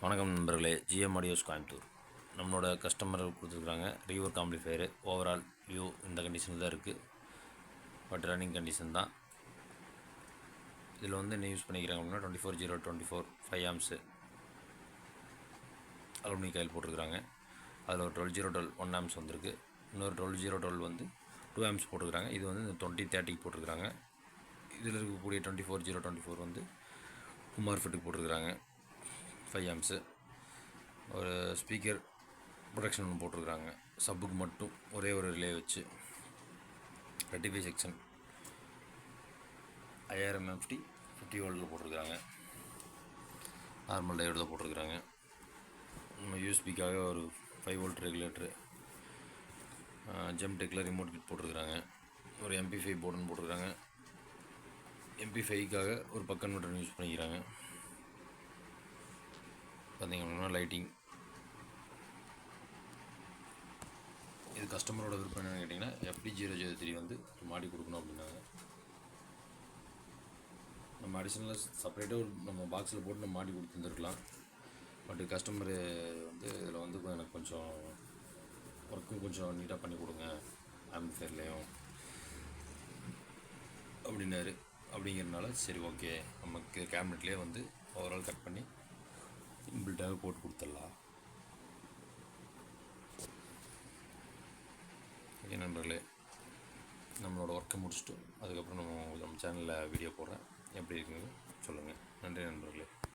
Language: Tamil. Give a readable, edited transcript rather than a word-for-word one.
வணக்கம் நண்பர்களே, ஜிஎம் ஆடியோஸ் கோயம்புத்தூர். நம்மளோட கஸ்டமர் கொடுத்துருக்குறாங்க ரீவொர்க் ஆம்பிளிஃபையரு. ஓவரால் வியூ இந்த கண்டிஷனில் தான் இருக்குது. பட் ரன்னிங் கண்டிஷன் தான். இதில் என்ன யூஸ் பண்ணிக்கிறாங்க அப்படின்னா 24/0/24 5 ஆம்ஸு அலுமினியம் காயில் போட்டிருக்கிறாங்க. அதில் ஒரு 12/0/12 1 ஆம்ஸ் வந்திருக்கு. இன்னொரு 12/0/12 2 ஆம்ஸ் போட்டிருக்கிறாங்க. இது இந்த 20/30 போட்டிருக்கிறாங்க. இதில் இருக்கக்கூடிய 24/0/24 மார்ஃபெட்டுக்கு போட்டிருக்கிறாங்க 5 ஆம்ஸு. ஒரு ஸ்பீக்கர் ப்ரொடக்ஷன் ஒன்று போட்டிருக்கிறாங்க. சப்புக்கு மட்டும் ஒரே ஒரு ரிலே வச்சு ரெட்டிஃபை செக்ஷன் 5000 MFT 50 வோல்ட்டில் போட்டிருக்கிறாங்க. நார்மல் டயோடு தான் போட்டிருக்கிறாங்க. நம்ம யூஎஸ்பிக்காக ஒரு 5 வோல்ட் ரெகுலேட்டரு, ஜெம்டெக்கில் ரிமோட் கிட் போட்டிருக்கிறாங்க. ஒரு MP5 போர்டுன்னு போட்டிருக்கிறாங்க. MP5க்காக ஒரு பக் கன்வெர்ட்டர் யூஸ் பண்ணிக்கிறாங்க. பார்த்திங்க அப்படின்னா லைட்டிங். இது கஸ்டமரோட விருப்பம் என்னென்னு கேட்டிங்கன்னா FD003 மாட்டி கொடுக்கணும் அப்படின்னாங்க. நம்ம அடிஷ்னலாக செப்பரேட்டாக நம்ம பாக்ஸில் போட்டு நம்ம மாட்டி கொடுத்துருந்துருக்கலாம். பட் கஸ்டமரு இதில் எனக்கு கொஞ்சம் ஒர்க்கும் கொஞ்சம் நீட்டாக பண்ணி கொடுங்க ஆம்பிளிஃபையர்லேயும் அப்படின்னாரு. அப்படிங்கிறதுனால சரி ஓகே, நமக்கு கேபினெட்லேயே ஓவரால் கட் பண்ணி இன்பில்ட்டாக போட்டு கொடுத்துடலாம். ஓகே நண்பர்களே, நம்மளோட ஒர்க்கை முடிச்சுட்டு அதுக்கப்புறம் நம்ம சேனலில் வீடியோ போடுறேன். எப்படி இருக்குன்னு சொல்லுங்கள். நன்றி நண்பர்களே.